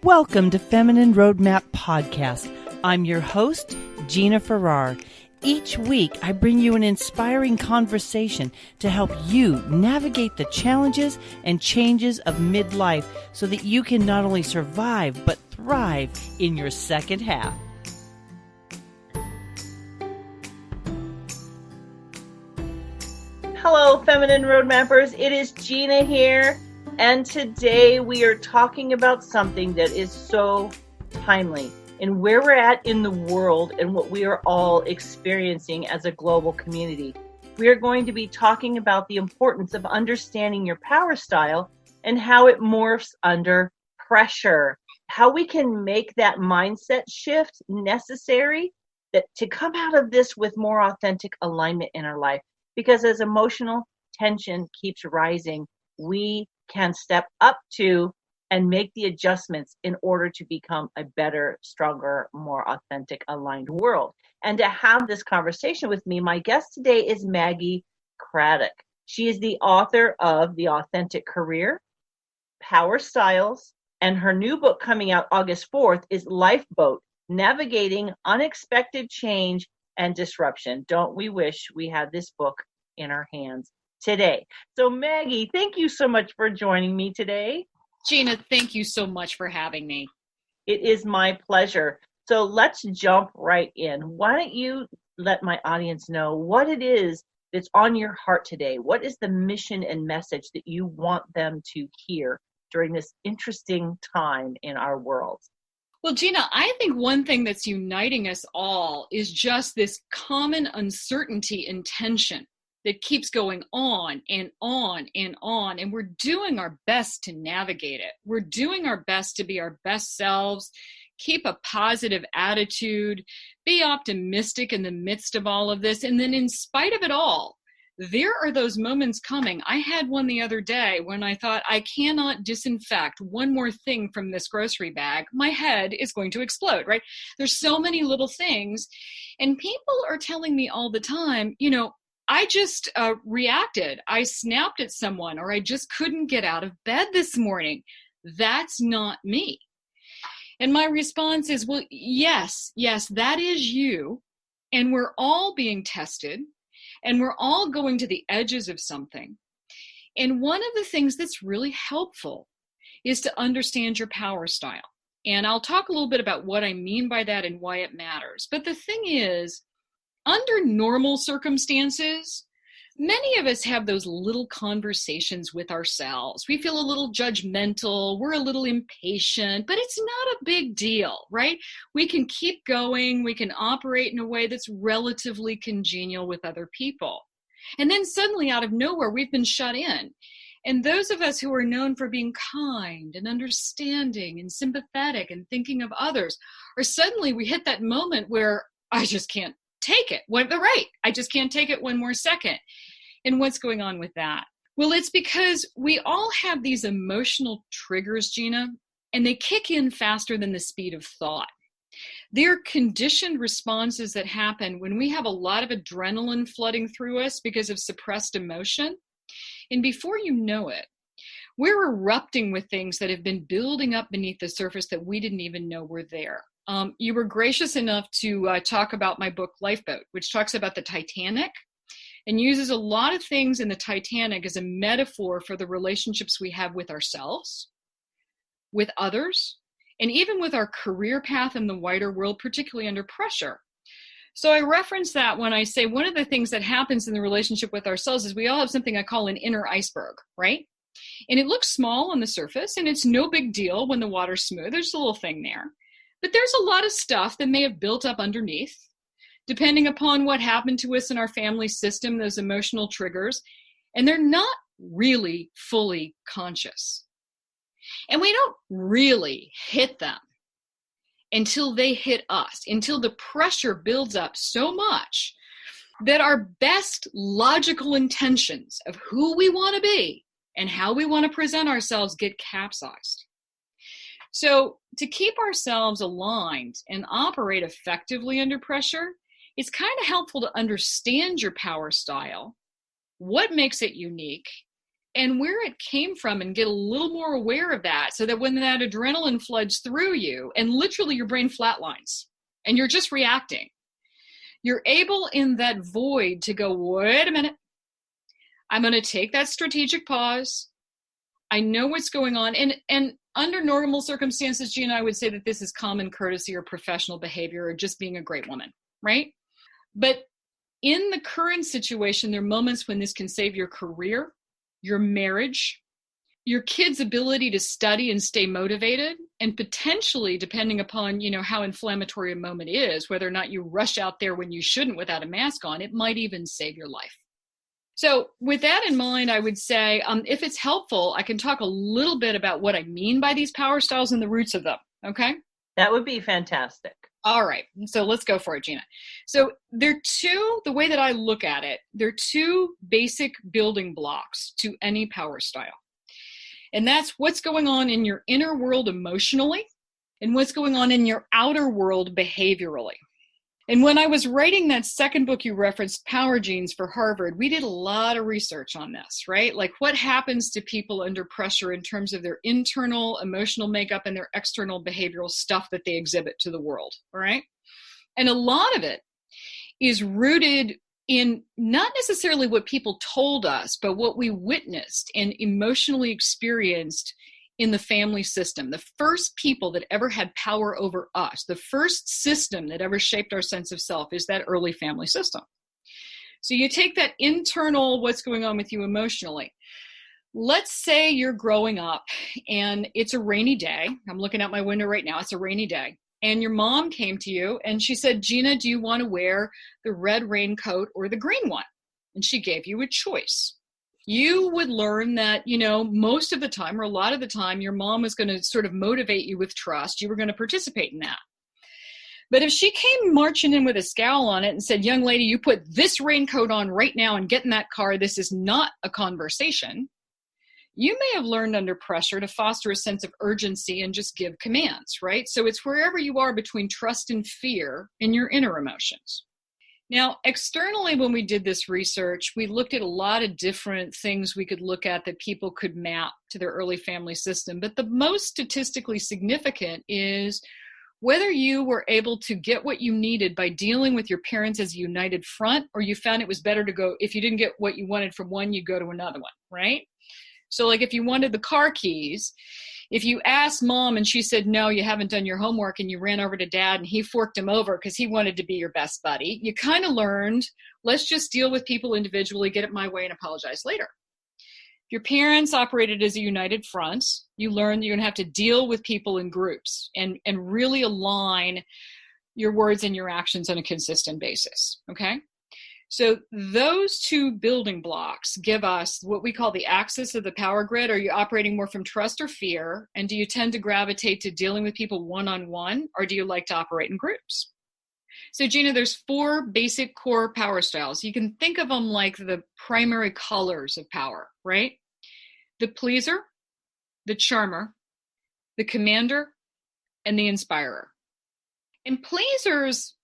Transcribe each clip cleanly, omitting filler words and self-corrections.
Welcome to Feminine Roadmap Podcast. I'm your host, Gina-R-Farrar. Each week, I bring you an inspiring conversation to help you navigate the challenges and changes of midlife so that you can not only survive, but thrive in your second half. Hello, Feminine Roadmappers. It is Gina here, and today we are talking about something that is so timely and where we're at in the world and what we are all experiencing as a global community. We are going to be talking about the importance of understanding your power style and how it morphs under pressure, how we can make that mindset shift necessary to come out of this with more authentic alignment in our life. Because as emotional tension keeps rising, we can step up to and make the adjustments in order to become a better, stronger, more authentic, aligned world. And to have this conversation with me, my guest today is Maggie Craddock. She is the author of The Authentic Career, Power Styles, and her new book coming out August 4th is Lifeboat, Navigating Unexpected Change and Disruption. Don't we wish we had this book in our hands today? So Maggie, thank you so much for joining me today. Gina, thank you so much for having me. It is my pleasure. So let's jump right in. Why don't you let my audience know what it is that's on your heart today? What is the mission and message that you want them to hear during this interesting time in our world? Well, Gina, I think one thing that's uniting us all is just this common uncertainty and tension that keeps going on and on and on. And we're doing our best to navigate it. We're doing our best to be our best selves, keep a positive attitude, be optimistic in the midst of all of this. And then in spite of it all, there are those moments coming. I had one the other day when I thought, I cannot disinfect one more thing from this grocery bag. My head is going to explode, right? There's so many little things. And people are telling me all the time, I just reacted. I snapped at someone, or I just couldn't get out of bed this morning. That's not me. And my response is, well, yes, that is you. And we're all being tested. And we're all going to the edges of something. And one of the things that's really helpful is to understand your power style. And I'll talk a little bit about what I mean by that and why it matters. But the thing is, under normal circumstances, many of us have those little conversations with ourselves. We feel a little judgmental, we're a little impatient, but it's not a big deal, right? We can keep going, we can operate in a way that's relatively congenial with other people. And then suddenly out of nowhere, we've been shut in. And those of us who are known for being kind and understanding and sympathetic and thinking of others, or suddenly we hit that moment where I just can't take it. I just can't take it one more second. And what's going on with that? Well, it's because we all have these emotional triggers, Gina, and they kick in faster than the speed of thought. They're conditioned responses that happen when we have a lot of adrenaline flooding through us because of suppressed emotion. And before you know it, we're erupting with things that have been building up beneath the surface that we didn't even know were there. You were gracious enough to talk about my book, Lifeboat, which talks about the Titanic and uses a lot of things in the Titanic as a metaphor for the relationships we have with ourselves, with others, and even with our career path in the wider world, particularly under pressure. So I reference that when I say one of the things that happens in the relationship with ourselves is we all have something I call an inner iceberg, right? And it looks small on the surface, and it's no big deal when the water's smooth. There's a little thing there. But there's a lot of stuff that may have built up underneath, depending upon what happened to us in our family system, those emotional triggers, and they're not really fully conscious. And we don't really hit them until they hit us, until the pressure builds up so much that our best logical intentions of who we want to be and how we want to present ourselves get capsized. So to keep ourselves aligned and operate effectively under pressure, it's kind of helpful to understand your power style, what makes it unique, and where it came from and get a little more aware of that so that when that adrenaline floods through you and literally your brain flatlines and you're just reacting, you're able in that void to go, wait a minute, I'm going to take that strategic pause. I know what's going on. And under normal circumstances, Gina, I would say that this is common courtesy or professional behavior or just being a great woman, right? But in the current situation, there are moments when this can save your career, your marriage, your kids' ability to study and stay motivated, and potentially, depending upon, how inflammatory a moment is, whether or not you rush out there when you shouldn't without a mask on, it might even save your life. So with that in mind, I would say, if it's helpful, I can talk a little bit about what I mean by these power styles and the roots of them, okay? That would be fantastic. All right, so let's go for it, Gina. So there are two, the way that I look at it, there are two basic building blocks to any power style. And that's what's going on in your inner world emotionally and what's going on in your outer world behaviorally. And when I was writing that second book you referenced, Power Genes for Harvard, we did a lot of research on this, right? Like what happens to people under pressure in terms of their internal emotional makeup and their external behavioral stuff that they exhibit to the world, all right? And a lot of it is rooted in not necessarily what people told us, but what we witnessed and emotionally experienced in the family system. The first people that ever had power over us, the first system that ever shaped our sense of self is that early family system. So you take that internal, what's going on with you emotionally. Let's say you're growing up and it's a rainy day. I'm looking out my window right now. It's a rainy day. And your mom came to you and she said, Gina, do you want to wear the red raincoat or the green one? And she gave you a choice. You would learn that, most of the time or a lot of the time, your mom was going to sort of motivate you with trust. You were going to participate in that. But if she came marching in with a scowl on it and said, young lady, you put this raincoat on right now and get in that car, this is not a conversation, you may have learned under pressure to foster a sense of urgency and just give commands, right? So it's wherever you are between trust and fear in your inner emotions. Now, externally, when we did this research, we looked at a lot of different things we could look at that people could map to their early family system. But the most statistically significant is whether you were able to get what you needed by dealing with your parents as a united front, or you found it was better to go, if you didn't get what you wanted from one, you go to another one, right? So like if you wanted the car keys, if you asked mom and she said, no, you haven't done your homework, and you ran over to dad and he forked him over because he wanted to be your best buddy, you kind of learned, let's just deal with people individually, get it my way, and apologize later. If your parents operated as a united front, you learned you're going to have to deal with people in groups and really align your words and your actions on a consistent basis, okay? So those two building blocks give us what we call the axis of the power grid. Are you operating more from trust or fear? And do you tend to gravitate to dealing with people one-on-one, or do you like to operate in groups? So Gina, there's four basic core power styles. You can think of them like the primary colors of power, right? The pleaser, the charmer, the commander, and the inspirer. And pleasers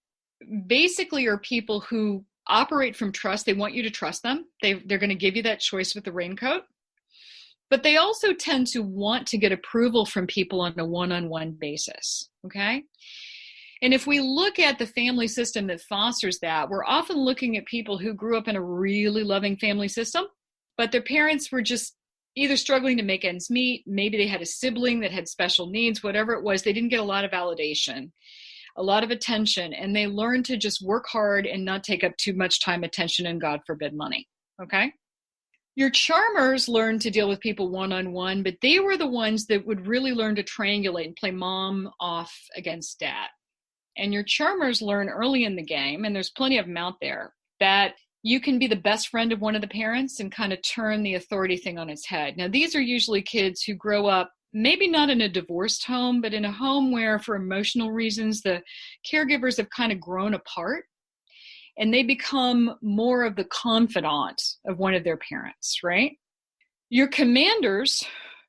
basically are people who operate from trust. They want you to trust them. They're going to give you that choice with the raincoat. But they also tend to want to get approval from people on a one-on-one basis, okay? And if we look at the family system that fosters that, we're often looking at people who grew up in a really loving family system, but their parents were just either struggling to make ends meet, maybe they had a sibling that had special needs, whatever it was, they didn't get a lot of validation, a lot of attention, and they learned to just work hard and not take up too much time, attention, and God forbid money, okay? Your charmers learned to deal with people one-on-one, but they were the ones that would really learn to triangulate and play mom off against dad. And your charmers learn early in the game, and there's plenty of them out there, that you can be the best friend of one of the parents and kind of turn the authority thing on its head. Now, these are usually kids who grow up maybe not in a divorced home, but in a home where for emotional reasons, the caregivers have kind of grown apart and they become more of the confidant of one of their parents, right? Your commanders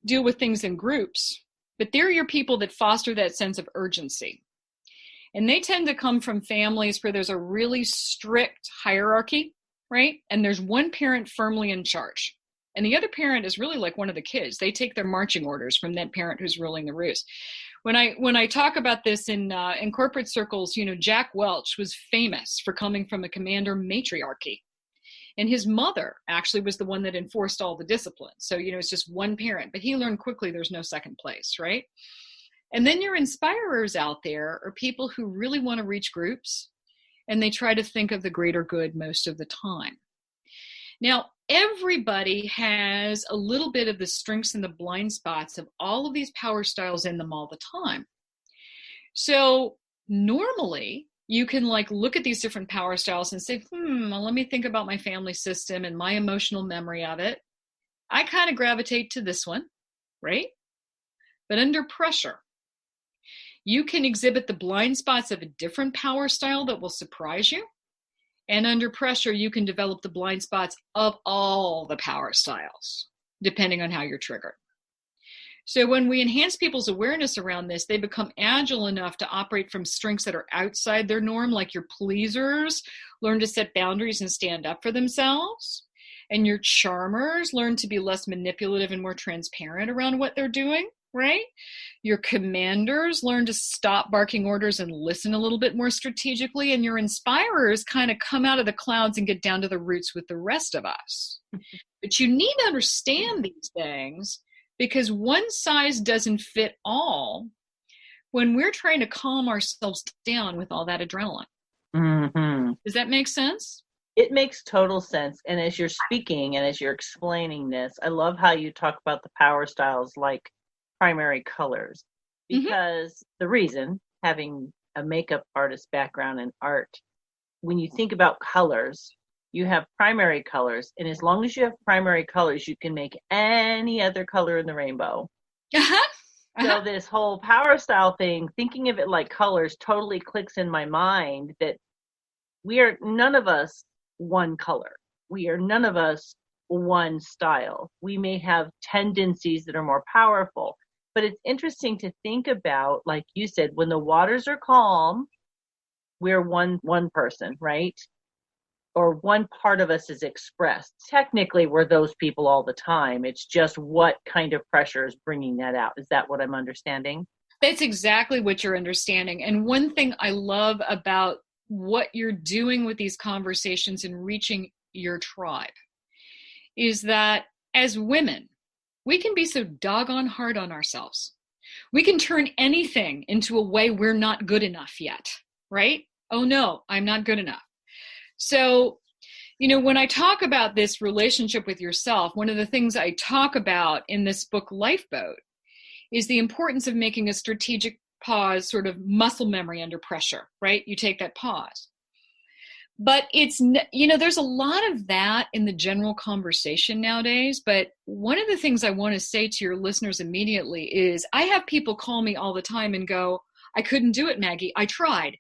deal with things in groups, but they're your people that foster that sense of urgency. And they tend to come from families where there's a really strict hierarchy, right? And there's one parent firmly in charge. And the other parent is really like one of the kids. They take their marching orders from that parent who's ruling the roost. When I talk about this in corporate circles, Jack Welch was famous for coming from a commander matriarchy. And his mother actually was the one that enforced all the discipline. So, it's just one parent, but he learned quickly there's no second place, right? And then your inspirers out there are people who really want to reach groups, and they try to think of the greater good most of the time. Now, everybody has a little bit of the strengths and the blind spots of all of these power styles in them all the time. So normally you can look at these different power styles and say, well, let me think about my family system and my emotional memory of it. I kind of gravitate to this one, right? But under pressure, you can exhibit the blind spots of a different power style that will surprise you. And under pressure, you can develop the blind spots of all the power styles, depending on how you're triggered. So when we enhance people's awareness around this, they become agile enough to operate from strengths that are outside their norm, like your pleasers learn to set boundaries and stand up for themselves. And your charmers learn to be less manipulative and more transparent around what they're doing, right? Your commanders learn to stop barking orders and listen a little bit more strategically. And your inspirers kind of come out of the clouds and get down to the roots with the rest of us. But you need to understand these things, because one size doesn't fit all when we're trying to calm ourselves down with all that adrenaline. Mm-hmm. Does that make sense? It makes total sense. And as you're speaking and as you're explaining this, I love how you talk about the power styles like primary colors, because the reason, having a makeup artist background in art, when you think about colors, you have primary colors, and as long as you have primary colors, you can make any other color in the rainbow. So this whole power style thing, thinking of it like colors, totally clicks in my mind that we are none of us one color. We are none of us one style. We may have tendencies that are more powerful, but it's interesting to think about, like you said, when the waters are calm, we're one person, right? Or one part of us is expressed. Technically, we're those people all the time. It's just what kind of pressure is bringing that out. Is that what I'm understanding? That's exactly what you're understanding. And one thing I love about what you're doing with these conversations and reaching your tribe is that as women, we can be so doggone hard on ourselves. We can turn anything into a way we're not good enough yet, right? Oh no, I'm not good enough. So, when I talk about this relationship with yourself, one of the things I talk about in this book, Lifeboat, is the importance of making a strategic pause, sort of muscle memory under pressure, right? You take that pause. But it's, there's a lot of that in the general conversation nowadays. But one of the things I want to say to your listeners immediately is I have people call me all the time and go, I couldn't do it, Maggie. I tried.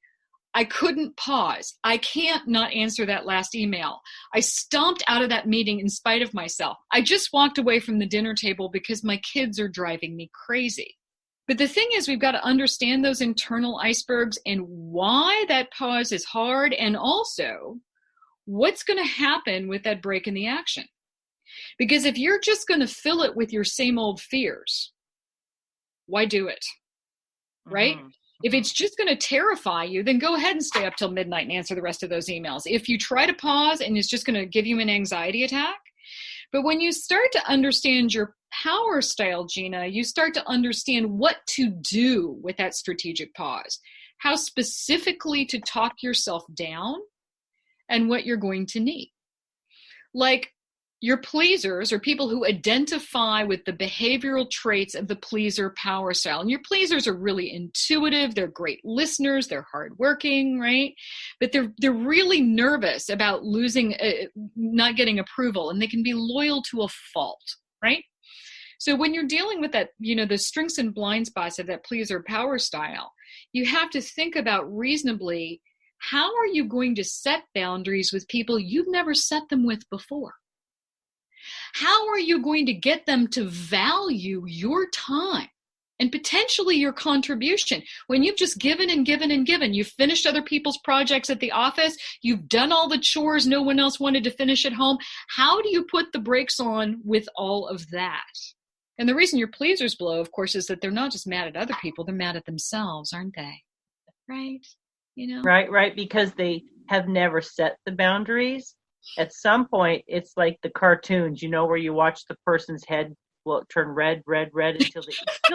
I couldn't pause. I can't not answer that last email. I stomped out of that meeting in spite of myself. I just walked away from the dinner table because my kids are driving me crazy. But the thing is, we've got to understand those internal icebergs and why that pause is hard, and also what's going to happen with that break in the action. Because if you're just going to fill it with your same old fears, why do it? Right? Mm-hmm. If it's just going to terrify you, then go ahead and stay up till midnight and answer the rest of those emails. If you try to pause and it's just going to give you an anxiety attack. But when you start to understand your power style, Gina, you start to understand what to do with that strategic pause, how specifically to talk yourself down, and what you're going to need. Like, your pleasers are people who identify with the behavioral traits of the pleaser power style. And your pleasers are really intuitive. They're great listeners. They're hardworking, right? But they're really nervous about not getting approval, and they can be loyal to a fault, right? So when you're dealing with that, the strengths and blind spots of that pleaser power style, you have to think about reasonably, how are you going to set boundaries with people you've never set them with before? How are you going to get them to value your time and potentially your contribution. When you've just given and given and given, you've finished other people's projects at the office, you've done all the chores no one else wanted to finish at home, how do you put the brakes on with all of that? And the reason your pleasers blow, of course, is that they're not just mad at other people, they're mad at themselves, aren't they? Right? Right, because they have never set the boundaries. At some point, it's like the cartoons, where you watch the person's head turn red until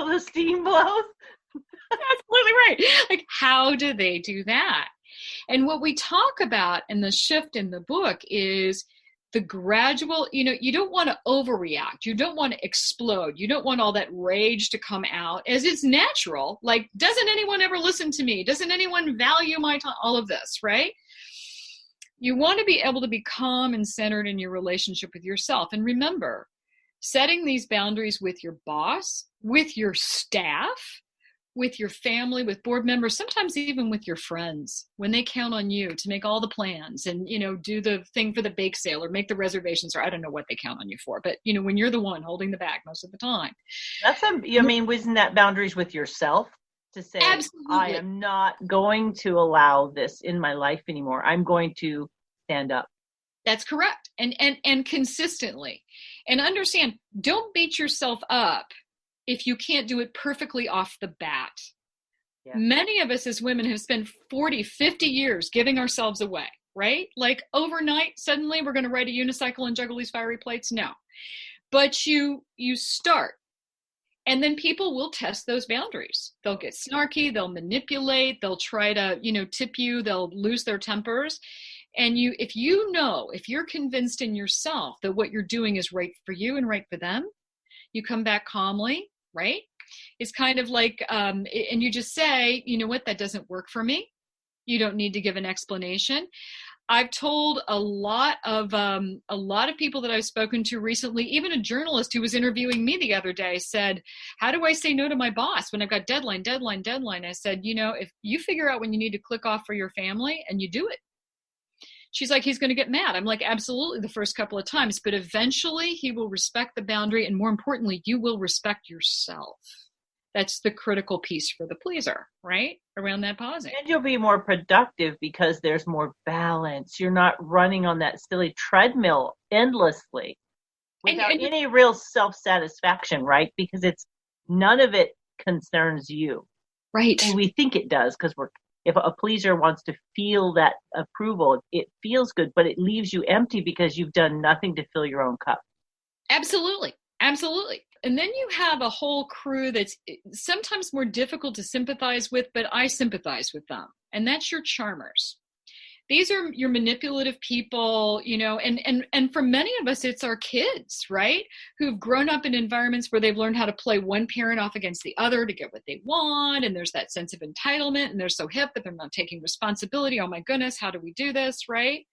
the steam blows. Absolutely right. Like, how do they do that? And what we talk about in the shift in the book is the gradual, you don't want to overreact. You don't want to explode. You don't want all that rage to come out as it's natural. Like, doesn't anyone ever listen to me? Doesn't anyone value my time? All of this, right? You want to be able to be calm and centered in your relationship with yourself. And remember, setting these boundaries with your boss, with your staff, with your family, with board members, sometimes even with your friends, when they count on you to make all the plans and, do the thing for the bake sale or make the reservations, or I don't know what they count on you for, but, when you're the one holding the bag most of the time. Wasn't that boundaries with yourself to say, absolutely, I am not going to allow this in my life anymore. I'm going to stand up. That's correct. And consistently. And understand, don't beat yourself up if you can't do it perfectly off the bat. Yeah. Many of us as women have spent 40, 50 years giving ourselves away, right? Like overnight, suddenly we're going to ride a unicycle and juggle these fiery plates. No. But you start. And then people will test those boundaries. They'll get snarky, they'll manipulate, they'll try to, tip you, they'll lose their tempers. And if you're convinced in yourself that what you're doing is right for you and right for them, you come back calmly, right? It's kind of like, and you just say, you know what, that doesn't work for me. You don't need to give an explanation. I've told a lot of people that I've spoken to recently, even a journalist who was interviewing me the other day said, how do I say no to my boss when I've got deadline? I said, if you figure out when you need to click off for your family and you do it. She's like, he's going to get mad. I'm like, absolutely, the first couple of times, but eventually he will respect the boundary. And more importantly, you will respect yourself. That's the critical piece for the pleaser, right? Around that pausing. And you'll be more productive because there's more balance. You're not running on that silly treadmill endlessly without any real self-satisfaction, right? Because none of it concerns you. Right. And we think it does because if a pleaser wants to feel that approval, it feels good, but it leaves you empty because you've done nothing to fill your own cup. Absolutely. And then you have a whole crew that's sometimes more difficult to sympathize with, but I sympathize with them. And that's your charmers. These are your manipulative people, and for many of us, it's our kids, right? Who've grown up in environments where they've learned how to play one parent off against the other to get what they want. And there's that sense of entitlement, and they're so hip, but they're not taking responsibility. Oh my goodness, how do we do this, right?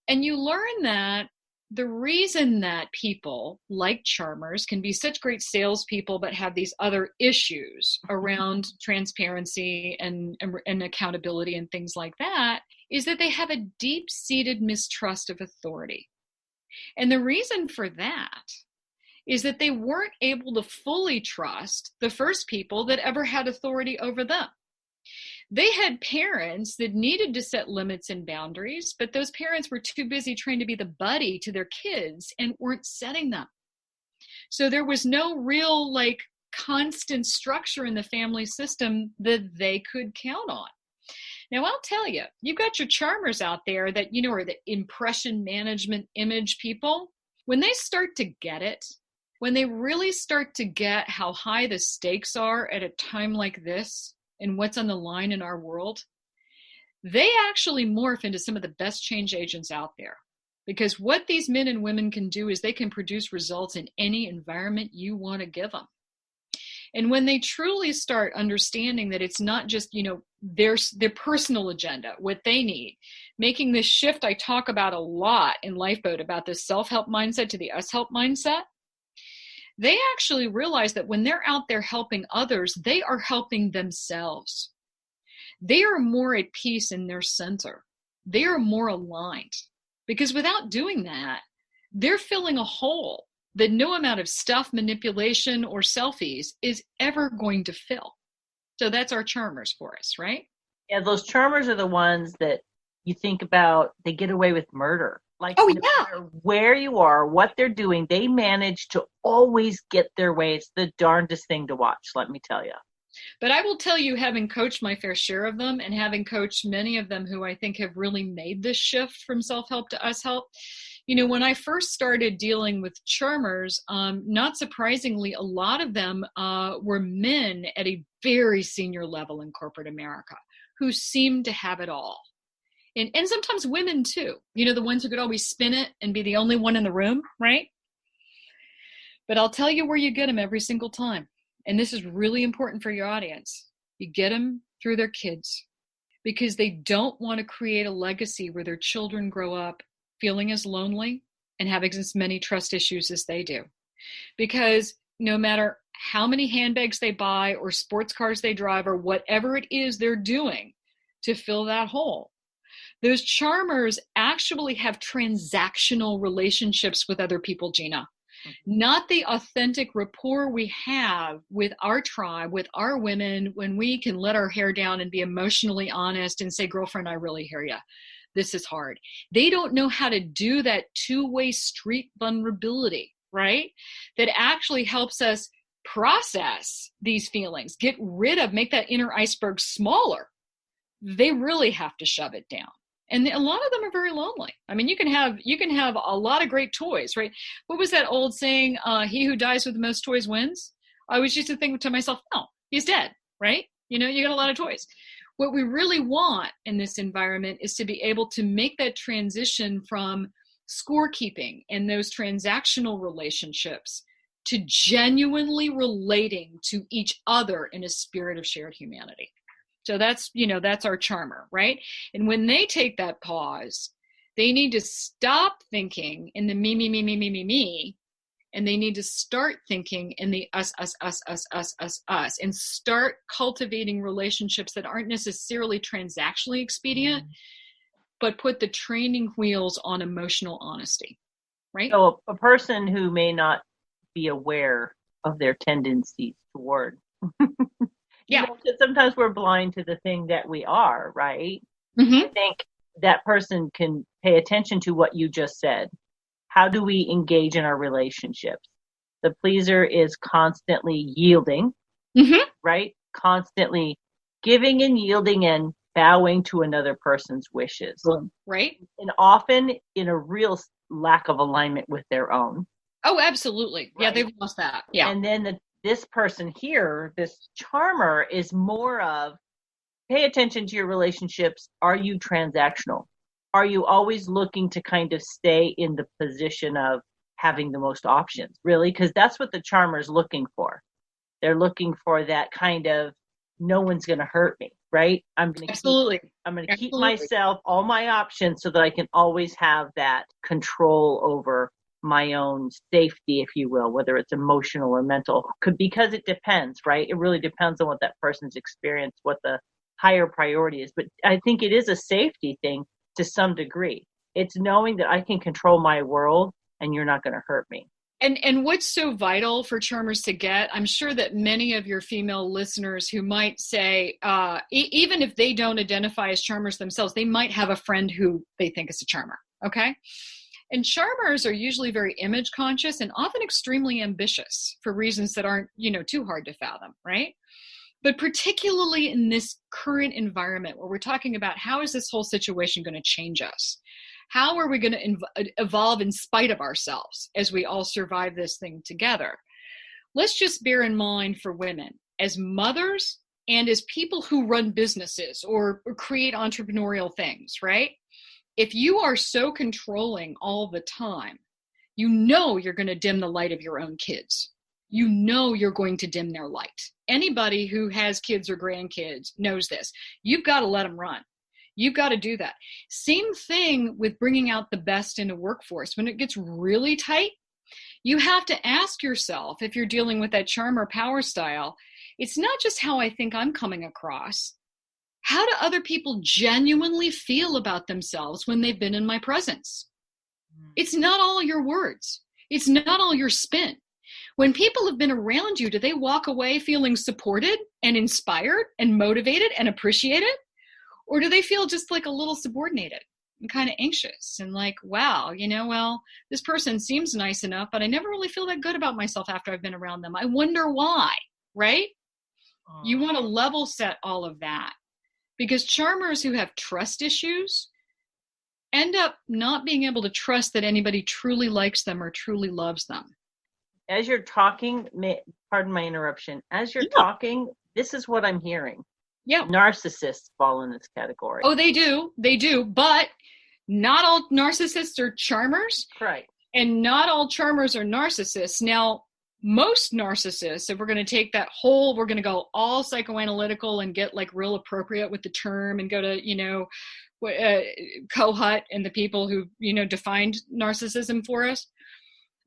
And you learn that the reason that people like charmers can be such great salespeople but have these other issues around transparency and accountability and things like that is that they have a deep-seated mistrust of authority. And the reason for that is that they weren't able to fully trust the first people that ever had authority over them. They had parents that needed to set limits and boundaries, but those parents were too busy trying to be the buddy to their kids and weren't setting them. So there was no real constant structure in the family system that they could count on. Now, I'll tell you, you've got your charmers out there that, are the impression management image people. When they start to get it, when they really start to get how high the stakes are at a time like this, and what's on the line in our world, they actually morph into some of the best change agents out there. Because what these men and women can do is they can produce results in any environment you want to give them. And when they truly start understanding that it's not just, their personal agenda, what they need, making this shift I talk about a lot in Lifeboat about this self-help mindset to the us-help mindset, they actually realize that when they're out there helping others, they are helping themselves. They are more at peace in their center. They are more aligned. Because without doing that, they're filling a hole that no amount of stuff, manipulation, or selfies is ever going to fill. So that's our charmers for us, right? Yeah, those charmers are the ones that you think about, they get away with murder. Like, Oh, no yeah. matter where you are, what they're doing, they manage to always get their way. It's the darndest thing to watch, let me tell you. But I will tell you, having coached my fair share of them and having coached many of them who I think have really made this shift from self-help to us-help, when I first started dealing with charmers, not surprisingly, a lot of them were men at a very senior level in corporate America who seemed to have it all. And sometimes women too, the ones who could always spin it and be the only one in the room, right? But I'll tell you where you get them every single time. And this is really important for your audience. You get them through their kids, because they don't want to create a legacy where their children grow up feeling as lonely and having as many trust issues as they do. Because no matter how many handbags they buy or sports cars they drive or whatever it is they're doing to fill that hole, those charmers actually have transactional relationships with other people, Gina. Not the authentic rapport we have with our tribe, with our women, when we can let our hair down and be emotionally honest and say, girlfriend, I really hear you. This is hard. They don't know how to do that two-way street vulnerability, right? That actually helps us process these feelings, get rid of, make that inner iceberg smaller. They really have to shove it down. And a lot of them are very lonely. I mean, you can have a lot of great toys, right? What was that old saying? He who dies with the most toys wins. I always used to think to myself, no, he's dead, right? You got a lot of toys. What we really want in this environment is to be able to make that transition from scorekeeping and those transactional relationships to genuinely relating to each other in a spirit of shared humanity. So that's our charmer, right? And when they take that pause, they need to stop thinking in the me, and they need to start thinking in the us, and start cultivating relationships that aren't necessarily transactionally expedient, but put the training wheels on emotional honesty, right? So a person who may not be aware of their tendencies toward Yeah. Sometimes we're blind to the thing that we are, right? Mm-hmm. I think that person can pay attention to what you just said. How do we engage in our relationships? The pleaser is constantly yielding, right? Constantly giving and yielding and bowing to another person's wishes. Right. And often in a real lack of alignment with their own. Oh, absolutely. Right? Yeah, they've lost that. Yeah. And then this person here, this charmer, is more of, pay attention to your relationships. Are you transactional? Are you always looking to kind of stay in the position of having the most options? Really? Because that's what the charmer is looking for. They're looking for that kind of, no one's going to hurt me, right? I'm going to keep myself, all my options, so that I can always have that control over my own safety, if you will, whether it's emotional or mental, because it depends, right? It really depends on what that person's experience, what the higher priority is. But I think it is a safety thing to some degree. It's knowing that I can control my world and you're not going to hurt me. And what's so vital for charmers to get, I'm sure that many of your female listeners who might say, even if they don't identify as charmers themselves, they might have a friend who they think is a charmer, okay? And charmers are usually very image conscious and often extremely ambitious for reasons that aren't, too hard to fathom, right? But particularly in this current environment where we're talking about how is this whole situation going to change us? How are we going to evolve in spite of ourselves as we all survive this thing together? Let's just bear in mind for women, as mothers and as people who run businesses or create entrepreneurial things, right? If you are so controlling all the time, you're going to dim the light of your own kids. You're going to dim their light. Anybody who has kids or grandkids knows this. You've got to let them run. You've got to do that. Same thing with bringing out the best in a workforce. When it gets really tight, you have to ask yourself, if you're dealing with that charm or power style, it's not just how I think I'm coming across. How do other people genuinely feel about themselves when they've been in my presence? It's not all your words. It's not all your spin. When people have been around you, do they walk away feeling supported and inspired and motivated and appreciated? Or do they feel just like a little subordinated and kind of anxious and like, wow, well, this person seems nice enough, but I never really feel that good about myself after I've been around them. I wonder why, right? You want to level set all of that, because charmers who have trust issues end up not being able to trust that anybody truly likes them or truly loves them. As you're talking, pardon my interruption, as you're talking, this is what I'm hearing. Yeah. Narcissists fall in this category. Oh, they do. But not all narcissists are charmers. Right. And not all charmers are narcissists. Now, most narcissists, if we're going to take that whole, we're going to go all psychoanalytical and get like real appropriate with the term and go to, Kohut and the people who, defined narcissism for us.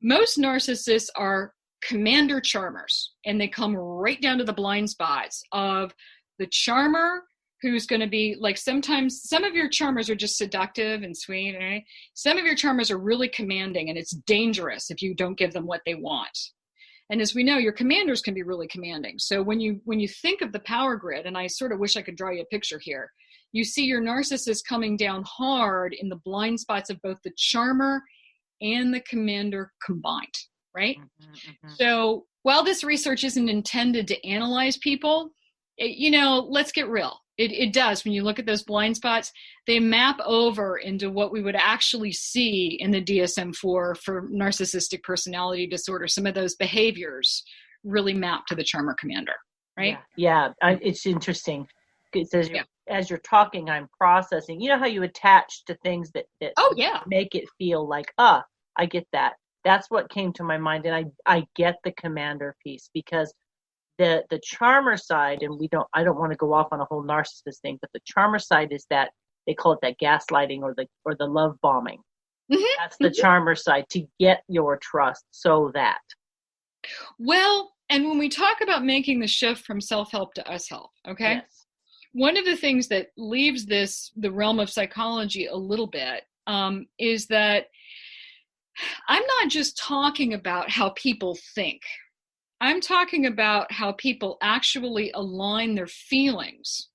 Most narcissists are commander charmers, and they come right down to the blind spots of the charmer who's going to be like, sometimes some of your charmers are just seductive and sweet, right? Some of your charmers are really commanding, and it's dangerous if you don't give them what they want. And as we know, your commanders can be really commanding. So when you think of the power grid, and I sort of wish I could draw you a picture here, you see your narcissist coming down hard in the blind spots of both the charmer and the commander combined, right? Mm-hmm. So while this research isn't intended to analyze people, let's get real. It does. When you look at those blind spots, they map over into what we would actually see in the DSM-4 for narcissistic personality disorder. Some of those behaviors really map to the charmer commander, right? Yeah. It's interesting. It says as you're talking, I'm processing. You know how you attach to things that make it feel like, I get that. That's what came to my mind. And I get the commander piece, because the charmer side, and I don't want to go off on a whole narcissist thing, but the charmer side is that they call it that gaslighting or the love bombing. Mm-hmm. That's the charmer side, to get your trust so that. Well, and when we talk about making the shift from self-help to us-help, okay? Yes. One of the things that leaves the realm of psychology a little bit is that I'm not just talking about how people think. I'm talking about how people actually align their feelings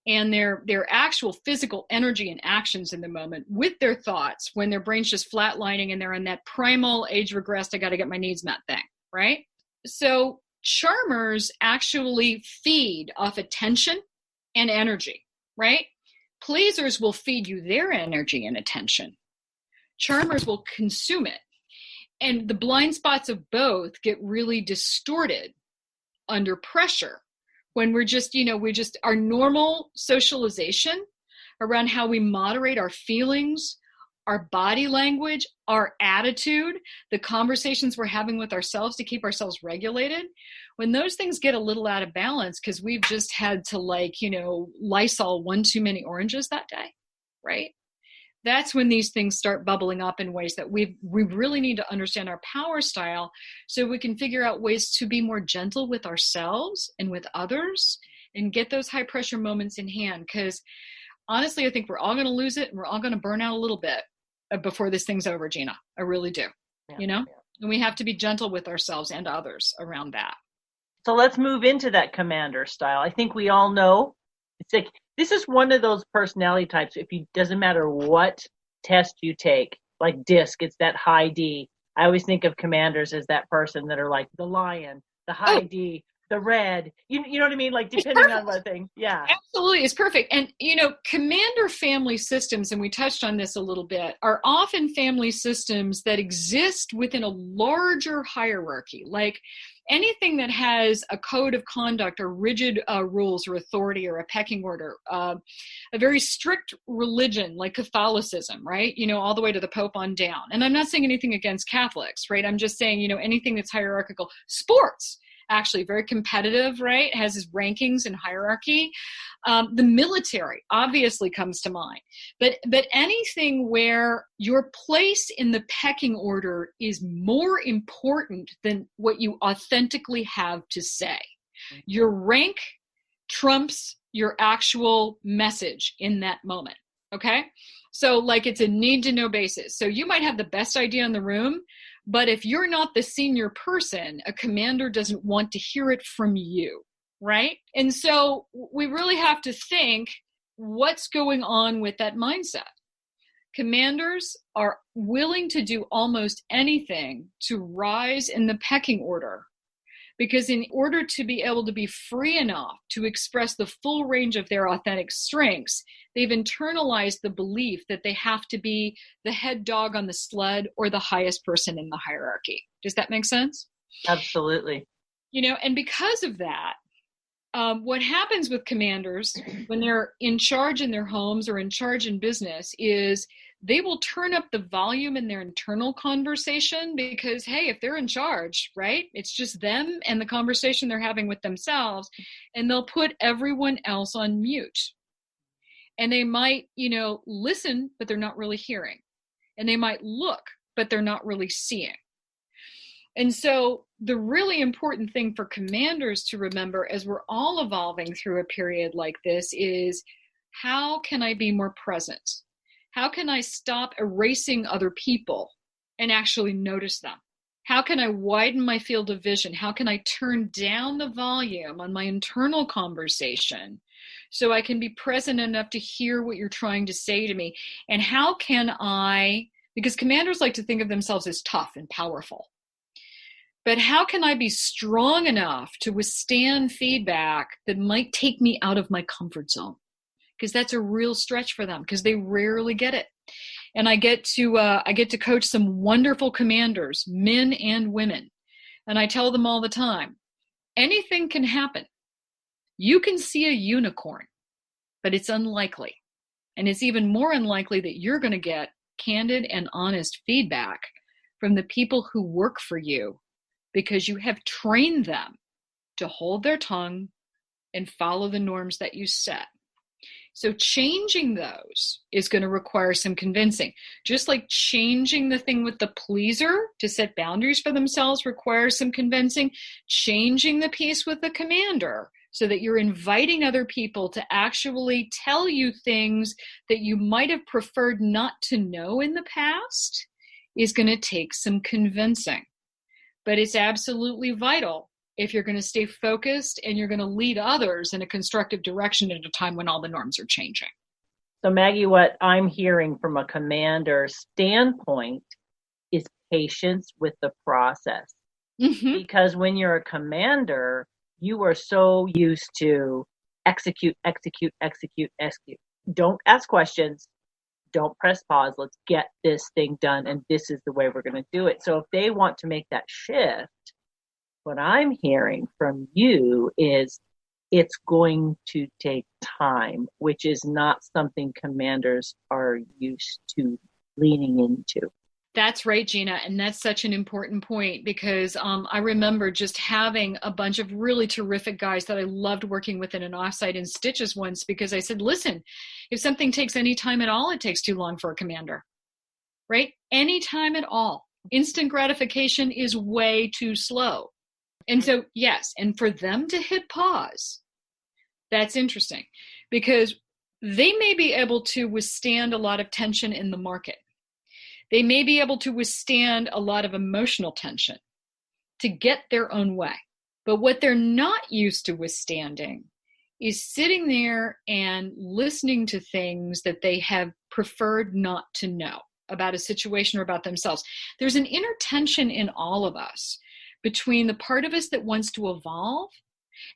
and their actual physical energy and actions in the moment with their thoughts when their brain's just flatlining and they're in that primal age regressed, I got to get my needs met thing, right? So charmers actually feed off attention and energy, right? Pleasers will feed you their energy and attention. Charmers will consume it. And the blind spots of both get really distorted under pressure when we're just, our normal socialization around how we moderate our feelings, our body language, our attitude, the conversations we're having with ourselves to keep ourselves regulated. When those things get a little out of balance because we've just had to Lysol one too many oranges that day, right? That's when these things start bubbling up in ways that we really need to understand our power style so we can figure out ways to be more gentle with ourselves and with others and get those high pressure moments in hand. Because honestly, I think we're all going to lose it and we're all going to burn out a little bit before this thing's over, Gina. I really do, And we have to be gentle with ourselves and others around that. So let's move into that commander style. I think we all know it's like, this is one of those personality types. Doesn't matter what test you take, like DISC, it's that high D. I always think of commanders as that person that are like the lion, the high D, the red. You know what I mean? Like depending on what thing. Yeah. Absolutely. It's perfect. And, commander family systems, and we touched on this a little bit, are often family systems that exist within a larger hierarchy. Like anything that has a code of conduct or rigid rules or authority or a pecking order, a very strict religion like Catholicism, right? All the way to the Pope on down. And I'm not saying anything against Catholics, right? I'm just saying, anything that's hierarchical. Sports, actually very competitive, right? Has its rankings and hierarchy. The military obviously comes to mind, but anything where your place in the pecking order is more important than what you authentically have to say. Your rank trumps your actual message in that moment. Okay. So it's a need to know basis. So you might have the best idea in the room, But if you're not the senior person, a commander doesn't want to hear it from you, right? And so we really have to think what's going on with that mindset. Commanders are willing to do almost anything to rise in the pecking order, because in order to be able to be free enough to express the full range of their authentic strengths, they've internalized the belief that they have to be the head dog on the sled or the highest person in the hierarchy. Does that make sense? Absolutely. And because of that, what happens with commanders when they're in charge in their homes or in charge in business is they will turn up the volume in their internal conversation because, hey, if they're in charge, right, it's just them and the conversation they're having with themselves, and they'll put everyone else on mute. And they might, listen, but they're not really hearing. And they might look, but they're not really seeing. And so the really important thing for commanders to remember as we're all evolving through a period like this is, how can I be more present? How can I stop erasing other people and actually notice them? How can I widen my field of vision? How can I turn down the volume on my internal conversation so I can be present enough to hear what you're trying to say to me? And how can I, because commanders like to think of themselves as tough and powerful, but how can I be strong enough to withstand feedback that might take me out of my comfort zone? Because that's a real stretch for them, because they rarely get it. And I get to coach some wonderful commanders, men and women. And I tell them all the time, anything can happen. You can see a unicorn, but it's unlikely. And it's even more unlikely that you're going to get candid and honest feedback from the people who work for you, because you have trained them to hold their tongue and follow the norms that you set. So changing those is going to require some convincing. Just like changing the thing with the pleaser to set boundaries for themselves requires some convincing, changing the piece with the commander so that you're inviting other people to actually tell you things that you might have preferred not to know in the past is going to take some convincing. But it's absolutely vital if you're going to stay focused and you're going to lead others in a constructive direction at a time when all the norms are changing. So Maggie, what I'm hearing from a commander standpoint is patience with the process. Mm-hmm. Because when you're a commander, you are so used to execute. Don't ask questions. Don't press pause. Let's get this thing done. And this is the way we're going to do it. So if they want to make that shift, what I'm hearing from you is it's going to take time, which is not something commanders are used to leaning into. That's right, Gina. And that's such an important point, because I remember just having a bunch of really terrific guys that I loved working with in an offsite in Stitches once, because I said, listen, if something takes any time at all, it takes too long for a commander, right? Any time at all. Instant gratification is way too slow. And so, yes, and for them to hit pause, that's interesting, because they may be able to withstand a lot of tension in the market. They may be able to withstand a lot of emotional tension to get their own way. But what they're not used to withstanding is sitting there and listening to things that they have preferred not to know about a situation or about themselves. There's an inner tension in all of us between the part of us that wants to evolve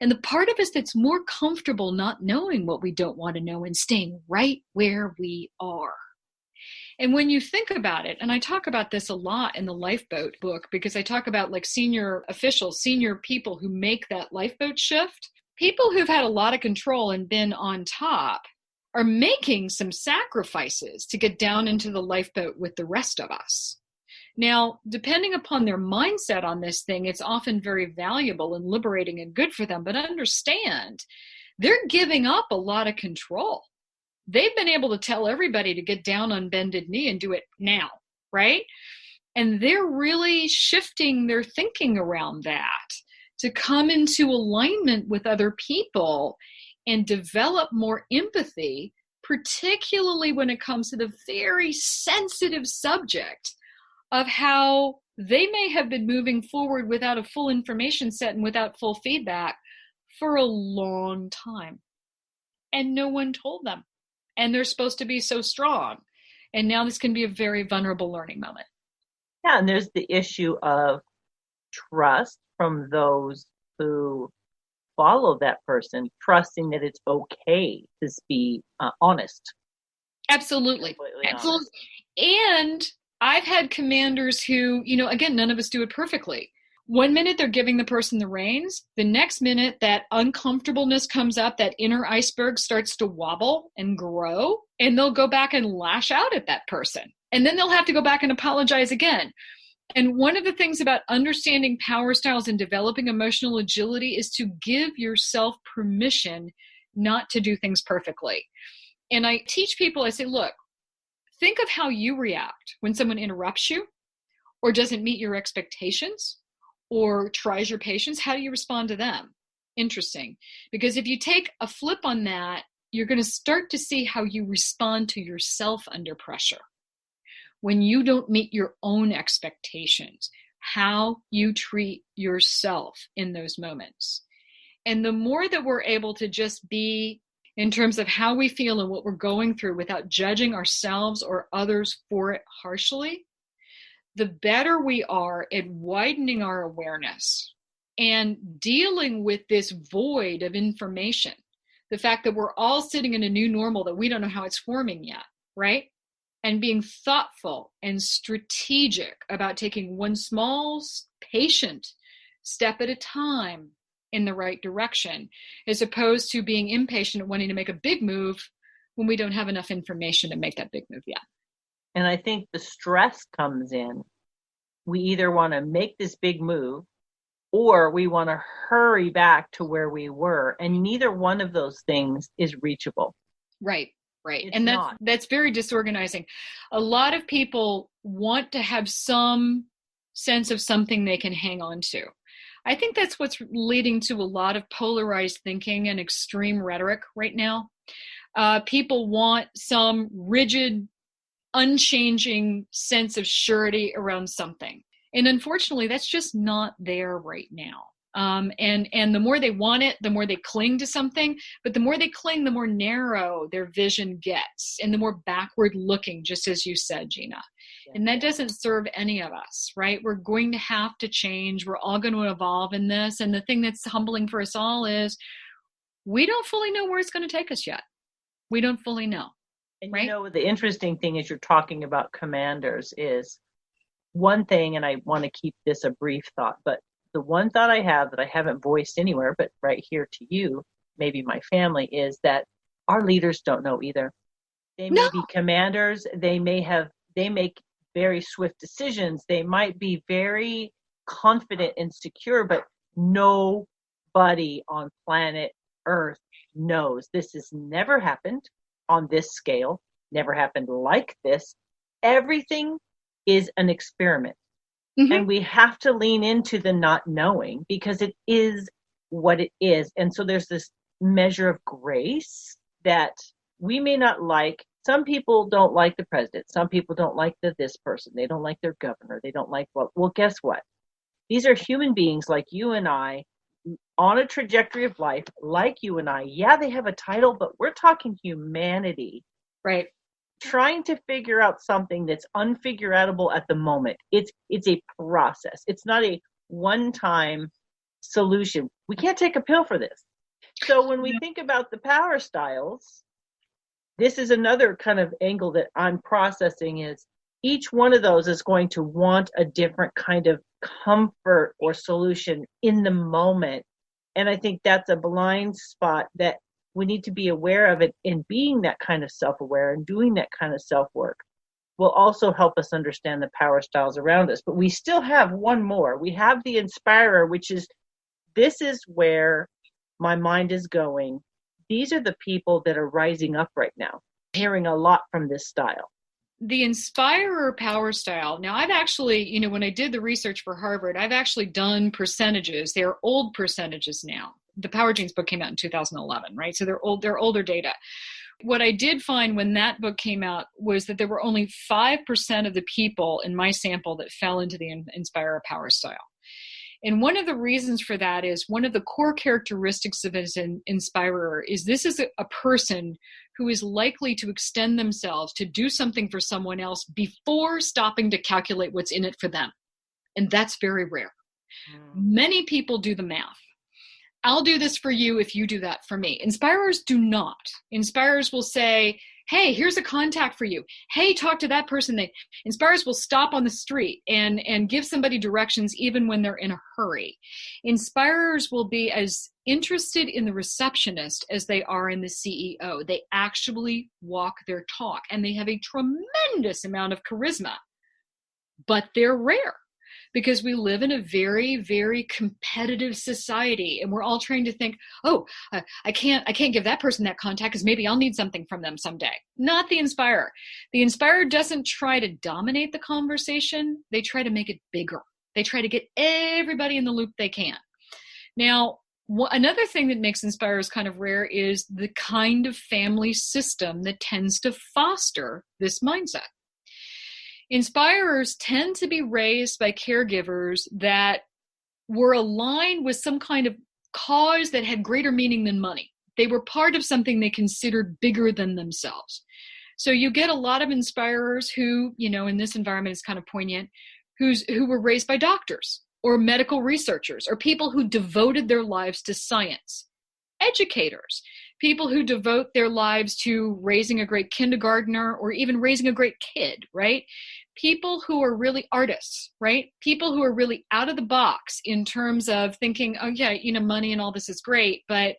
and the part of us that's more comfortable not knowing what we don't want to know and staying right where we are. And when you think about it, and I talk about this a lot in the Lifeboat book, because I talk about like senior officials, senior people who make that lifeboat shift, people who've had a lot of control and been on top are making some sacrifices to get down into the lifeboat with the rest of us. Now, depending upon their mindset on this thing, it's often very valuable and liberating and good for them. But understand, they're giving up a lot of control. They've been able to tell everybody to get down on bended knee and do it now, right? And they're really shifting their thinking around that to come into alignment with other people and develop more empathy, particularly when it comes to the very sensitive subject of how they may have been moving forward without a full information set and without full feedback for a long time. And no one told them. And they're supposed to be so strong. And now this can be a very vulnerable learning moment. Yeah, and there's the issue of trust from those who follow that person, trusting that it's okay to be honest. Absolutely. Absolutely. And I've had commanders who, again, none of us do it perfectly. One minute they're giving the person the reins. The next minute that uncomfortableness comes up, that inner iceberg starts to wobble and grow, and they'll go back and lash out at that person. And then they'll have to go back and apologize again. And one of the things about understanding power styles and developing emotional agility is to give yourself permission not to do things perfectly. And I teach people, I say, look, think of how you react when someone interrupts you or doesn't meet your expectations or tries your patience. How do you respond to them? Interesting. Because if you take a flip on that, you're going to start to see how you respond to yourself under pressure. When you don't meet your own expectations, how you treat yourself in those moments. And the more that we're able to just be in terms of how we feel and what we're going through without judging ourselves or others for it harshly, the better we are at widening our awareness and dealing with this void of information. The fact that we're all sitting in a new normal that we don't know how it's forming yet, right? And being thoughtful and strategic about taking one small, patient step at a time in the right direction, as opposed to being impatient and wanting to make a big move when we don't have enough information to make that big move yet. And I think the stress comes in. We either want to make this big move or we want to hurry back to where we were. And neither one of those things is reachable. Right. Right. It's and not. That's very disorganizing. A lot of people want to have some sense of something they can hang on to. I think that's what's leading to a lot of polarized thinking and extreme rhetoric right now. People want some rigid, unchanging sense of surety around something. And unfortunately, that's just not there right now. And the more they want it, the more they cling to something. But the more they cling, the more narrow their vision gets and the more backward looking, just as you said, Gina. Yeah. And that doesn't serve any of us, right? We're going to have to change. We're all going to evolve in this. And the thing that's humbling for us all is we don't fully know where it's going to take us yet. We don't fully know. And right? The interesting thing is you're talking about commanders is one thing, and I want to keep this a brief thought, but the one thought I have that I haven't voiced anywhere, but right here to you, maybe my family, is that our leaders don't know either. They may be commanders. They make very swift decisions. They might be very confident and secure, but nobody on planet Earth knows. This has never happened on this scale, never happened like this. Everything is an experiment. Mm-hmm. And we have to lean into the not knowing because it is what it is. And so there's this measure of grace that we may not like. Some people don't like the president. Some people don't like this person. They don't like their governor. They don't like well, guess what? These are human beings like you and I on a trajectory of life like you and I. Yeah, they have a title, but we're talking humanity. Right. Trying to figure out something that's unfigureoutable at the moment. It's a process. It's not a one-time solution. We can't take a pill for this. So when we think about the power styles, this is another kind of angle that I'm processing is each one of those is going to want a different kind of comfort or solution in the moment. And I think that's a blind spot that we need to be aware of it, and being that kind of self-aware and doing that kind of self-work will also help us understand the power styles around us. But we still have one more. We have the inspirer, which is, this is where my mind is going. These are the people that are rising up right now, hearing a lot from this style. The inspirer power style. Now, I've actually, when I did the research for Harvard, I've actually done percentages. They're old percentages now. The Power Genes book came out in 2011, right? So they're older data. What I did find when that book came out was that there were only 5% of the people in my sample that fell into the Inspirer Power style. And one of the reasons for that is one of the core characteristics of an inspirer is this is a person who is likely to extend themselves to do something for someone else before stopping to calculate what's in it for them. And that's very rare. Many people do the math. I'll do this for you if you do that for me. Inspirers do not. Inspirers will say, hey, here's a contact for you. Hey, talk to that person. Inspirers will stop on the street and give somebody directions even when they're in a hurry. Inspirers will be as interested in the receptionist as they are in the CEO. They actually walk their talk, and they have a tremendous amount of charisma, but they're rare. Because we live in a very, very competitive society, and we're all trying to think, oh, I can't give that person that contact because maybe I'll need something from them someday. Not the inspirer. The inspirer doesn't try to dominate the conversation. They try to make it bigger. They try to get everybody in the loop they can. Now, another thing that makes inspirers kind of rare is the kind of family system that tends to foster this mindset. Inspirers tend to be raised by caregivers that were aligned with some kind of cause that had greater meaning than money. They were part of something they considered bigger than themselves. So you get a lot of inspirers who, in this environment is kind of poignant, who were raised by doctors or medical researchers or people who devoted their lives to science, educators, people who devote their lives to raising a great kindergartner or even raising a great kid, right? People who are really artists, right? People who are really out of the box in terms of thinking, oh yeah, money and all this is great, but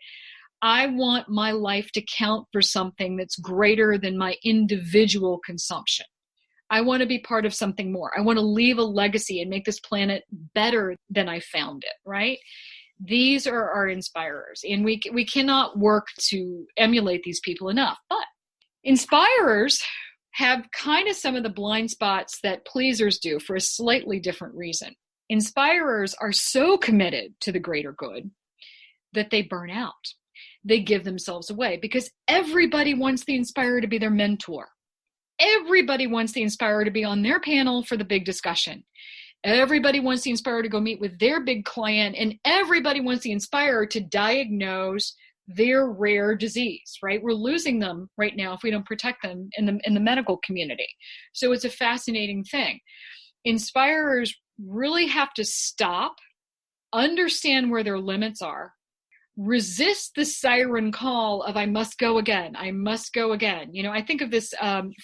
I want my life to count for something that's greater than my individual consumption. I want to be part of something more. I want to leave a legacy and make this planet better than I found it, right? These are our inspirers, and we cannot work to emulate these people enough. But inspirers have kind of some of the blind spots that pleasers do for a slightly different reason. Inspirers are so committed to the greater good that they burn out. They give themselves away because everybody wants the inspirer to be their mentor. Everybody wants the inspirer to be on their panel for the big discussion. Everybody wants the inspirer to go meet with their big client, and everybody wants the inspirer to diagnose their rare disease, right? We're losing them right now if we don't protect them in the medical community. So it's a fascinating thing. Inspirers really have to stop, understand where their limits are, resist the siren call of I must go again. I think of this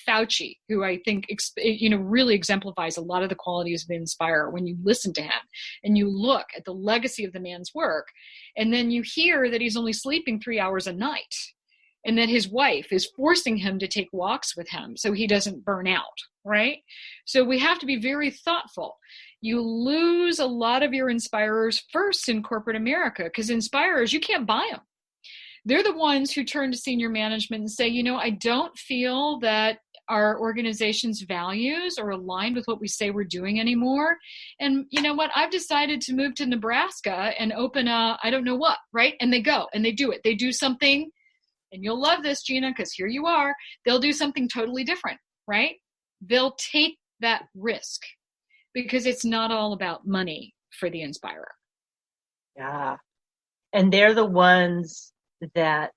Fauci, who I think really exemplifies a lot of the qualities of the inspirer. When you listen to him and you look at the legacy of the man's work, and then you hear that he's only sleeping 3 hours a night, and that his wife is forcing him to take walks with him so he doesn't burn out, right? So we have to be very thoughtful. You lose a lot of your inspirers first in corporate America, because inspirers, you can't buy them. They're the ones who turn to senior management and say, I don't feel that our organization's values are aligned with what we say we're doing anymore. And you know what? I've decided to move to Nebraska and open I don't know what, right? And they go and they do it. They do something, and you'll love this, Gina, because here you are. They'll do something totally different, right? They'll take that risk, because it's not all about money for the inspirer. Yeah. And they're the ones that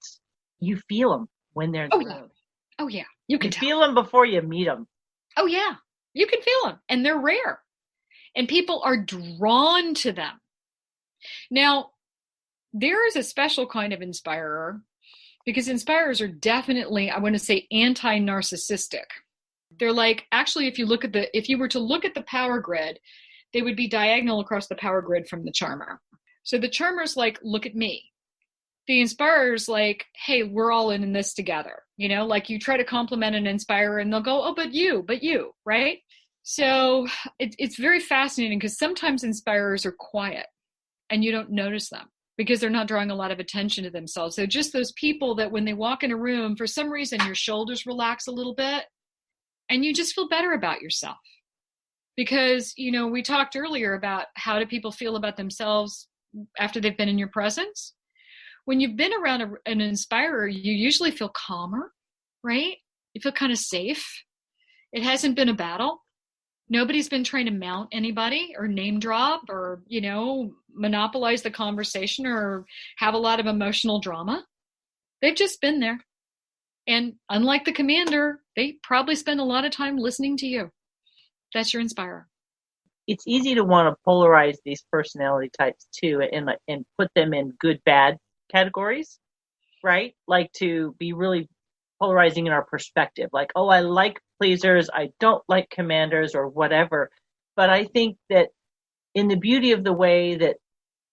you feel them when they're in the room. Oh, yeah. You can feel them before you meet them. Oh, yeah. You can feel them. And they're rare. And people are drawn to them. Now, there is a special kind of inspirer, because inspirers are definitely, I want to say, anti-narcissistic. They're like, actually, if you were to look at the power grid, they would be diagonal across the power grid from the charmer. So the charmer's like, look at me. The inspirer's like, hey, we're all in this together. Like you try to compliment an inspirer and they'll go, oh, but you, right? So it's very fascinating, because sometimes inspirers are quiet and you don't notice them because they're not drawing a lot of attention to themselves. They're just those people that when they walk in a room, for some reason, your shoulders relax a little bit. And you just feel better about yourself, because, we talked earlier about how do people feel about themselves after they've been in your presence. When you've been around an inspirer, you usually feel calmer. right? You feel kind of safe. It hasn't been a battle. Nobody's been trying to mount anybody or name drop or, monopolize the conversation or have a lot of emotional drama. They've just been there. And unlike the commander, they probably spend a lot of time listening to you. That's your inspirer. It's easy to want to polarize these personality types too and put them in good, bad categories, right? Like to be really polarizing in our perspective. Like, oh, I like pleasers, I don't like commanders or whatever. But I think that in the beauty of the way that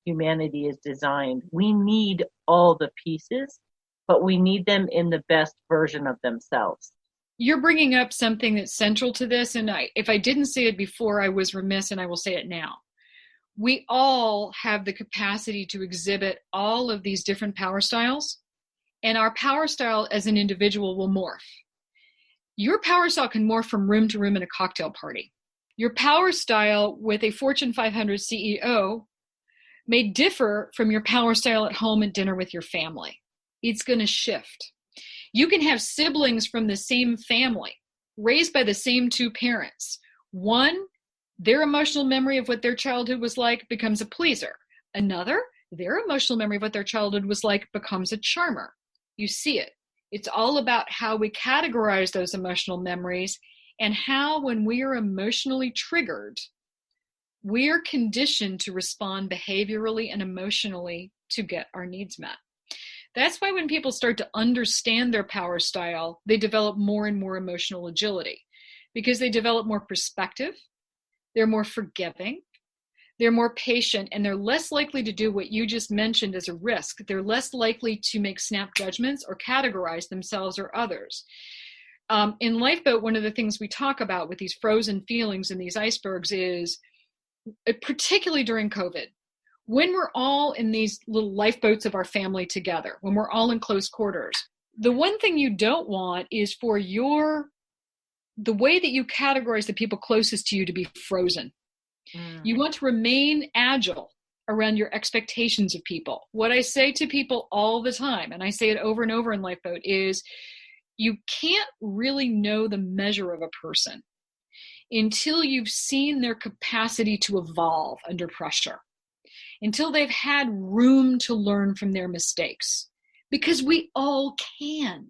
humanity is designed, we need all the pieces, but we need them in the best version of themselves. You're bringing up something that's central to this, and if I didn't say it before, I was remiss, and I will say it now. We all have the capacity to exhibit all of these different power styles, and our power style as an individual will morph. Your power style can morph from room to room in a cocktail party. Your power style with a Fortune 500 CEO may differ from your power style at home at dinner with your family. It's going to shift. You can have siblings from the same family, raised by the same two parents. One, their emotional memory of what their childhood was like becomes a pleaser. Another, their emotional memory of what their childhood was like becomes a charmer. You see it. It's all about how we categorize those emotional memories and how, when we are emotionally triggered, we are conditioned to respond behaviorally and emotionally to get our needs met. That's why when people start to understand their power style, they develop more and more emotional agility because they develop more perspective, they're more forgiving, they're more patient, and they're less likely to do what you just mentioned as a risk. They're less likely to make snap judgments or categorize themselves or others. In Lifeboat, one of the things we talk about with these frozen feelings and these icebergs is, particularly during COVID, when we're all in these little lifeboats of our family together, when we're all in close quarters, the one thing you don't want is for the way that you categorize the people closest to you to be frozen. You want to remain agile around your expectations of people. What I say to people all the time, and I say it over and over in Lifeboat, is you can't really know the measure of a person until you've seen their capacity to evolve under pressure, until they've had room to learn from their mistakes, because we all can,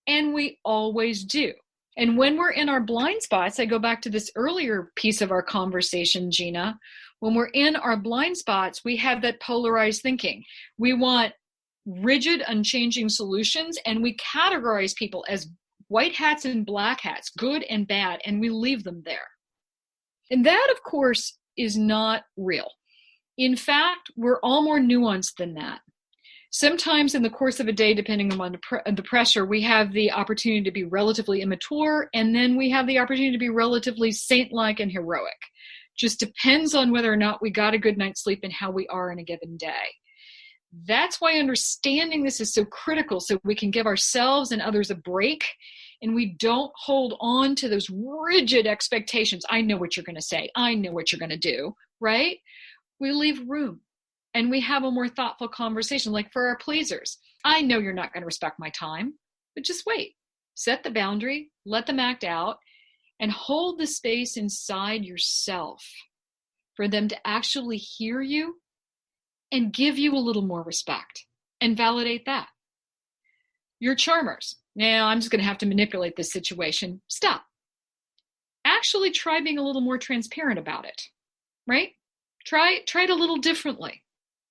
and we always do. And when we're in our blind spots, I go back to this earlier piece of our conversation, Gina, when we're in our blind spots, we have that polarized thinking. We want rigid, unchanging solutions, and we categorize people as white hats and black hats, good and bad, and we leave them there. And that, of course, is not real. In fact, we're all more nuanced than that. Sometimes in the course of a day, depending on the pressure, we have the opportunity to be relatively immature, and then we have the opportunity to be relatively saint-like and heroic. Just depends on whether or not we got a good night's sleep and how we are in a given day. That's why understanding this is so critical, so we can give ourselves and others a break, and we don't hold on to those rigid expectations. I know what you're going to say. I know what you're going to do, right? We leave room. And we have a more thoughtful conversation, like for our pleasers. I know you're not going to respect my time, but just wait. Set the boundary, let them act out, and hold the space inside yourself for them to actually hear you and give you a little more respect and validate that. Your charmers. Now, I'm just going to have to manipulate this situation. Stop. Actually try being a little more transparent about it, right? Try it a little differently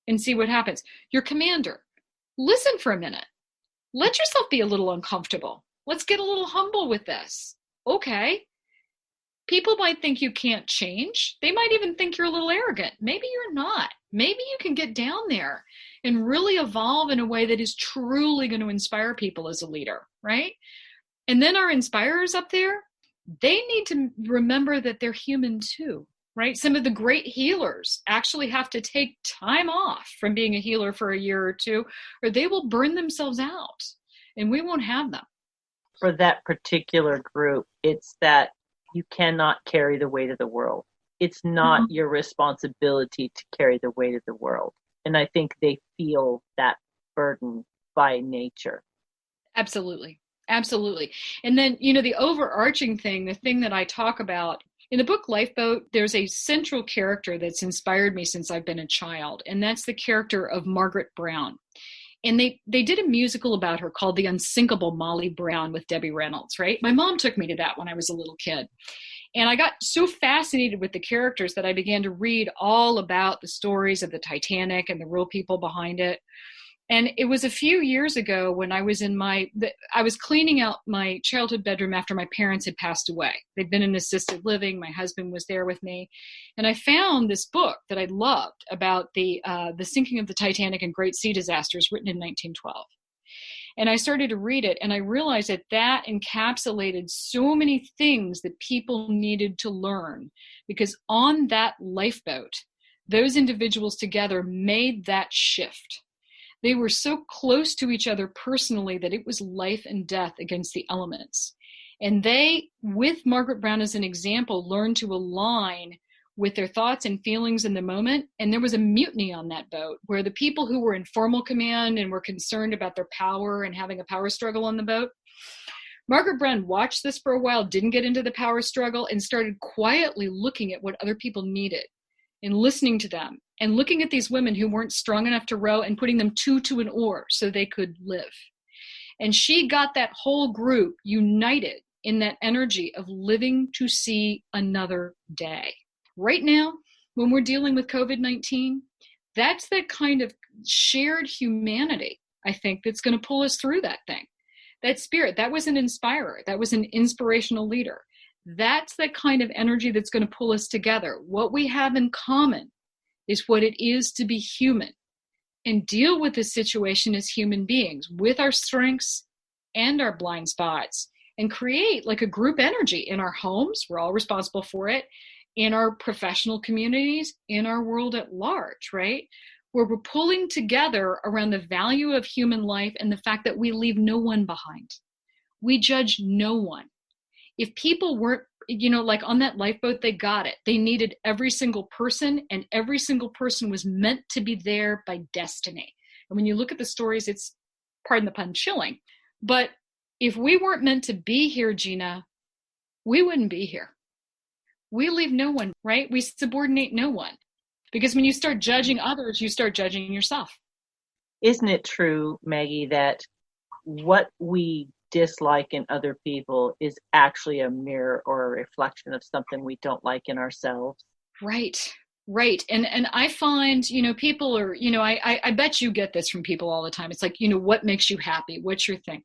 and see what happens. Your commander, listen for a minute. Let yourself be a little uncomfortable. Let's get a little humble with this. Okay. People might think you can't change. They might even think you're a little arrogant. Maybe you're not. Maybe you can get down there and really evolve in a way that is truly going to inspire people as a leader, right? And then our inspirers up there, they need to remember that they're human too. Right? Some of the great healers actually have to take time off from being a healer for a year or two, or they will burn themselves out, and we won't have them. For that particular group, it's that you cannot carry the weight of the world. It's not your responsibility to carry the weight of the world. And I think they feel that burden by nature. Absolutely. Absolutely. And then, the overarching thing, the thing that I talk about in the book Lifeboat, there's a central character that's inspired me since I've been a child, and that's the character of Margaret Brown. And they did a musical about her called The Unsinkable Molly Brown with Debbie Reynolds, right? My mom took me to that when I was a little kid. And I got so fascinated with the characters that I began to read all about the stories of the Titanic and the real people behind it. And it was a few years ago when I was I was cleaning out my childhood bedroom after my parents had passed away. They'd been in assisted living. My husband was there with me. And I found this book that I loved about the sinking of the Titanic and Great Sea Disasters, written in 1912. And I started to read it, and I realized that encapsulated so many things that people needed to learn, because on that lifeboat, those individuals together made that shift. They were so close to each other personally that it was life and death against the elements. And they, with Margaret Brown as an example, learned to align with their thoughts and feelings in the moment. And there was a mutiny on that boat where the people who were in formal command and were concerned about their power and having a power struggle on the boat, Margaret Brown watched this for a while, didn't get into the power struggle, and started quietly looking at what other people needed and listening to them and looking at these women who weren't strong enough to row and putting them two to an oar so they could live. And she got that whole group united in that energy of living to see another day. Right now, when we're dealing with COVID-19, that's that kind of shared humanity, I think, that's going to pull us through that thing. That spirit, that was an inspirer, that was an inspirational leader. That's the kind of energy that's going to pull us together. What we have in common is what it is to be human and deal with this situation as human beings with our strengths and our blind spots, and create like a group energy in our homes. We're all responsible for it, in our professional communities, in our world at large, right? Where we're pulling together around the value of human life and the fact that we leave no one behind. We judge no one. If people weren't, like on that lifeboat, they got it. They needed every single person, and every single person was meant to be there by destiny. And when you look at the stories, it's, pardon the pun, chilling. But if we weren't meant to be here, Gina, we wouldn't be here. We leave no one, right? We subordinate no one. Because when you start judging others, you start judging yourself. Isn't it true, Maggie, that what we dislike in other people is actually a mirror or a reflection of something we don't like in ourselves? Right. And I find, people are, I bet you get this from people all the time. It's like, what makes you happy? What's your thing?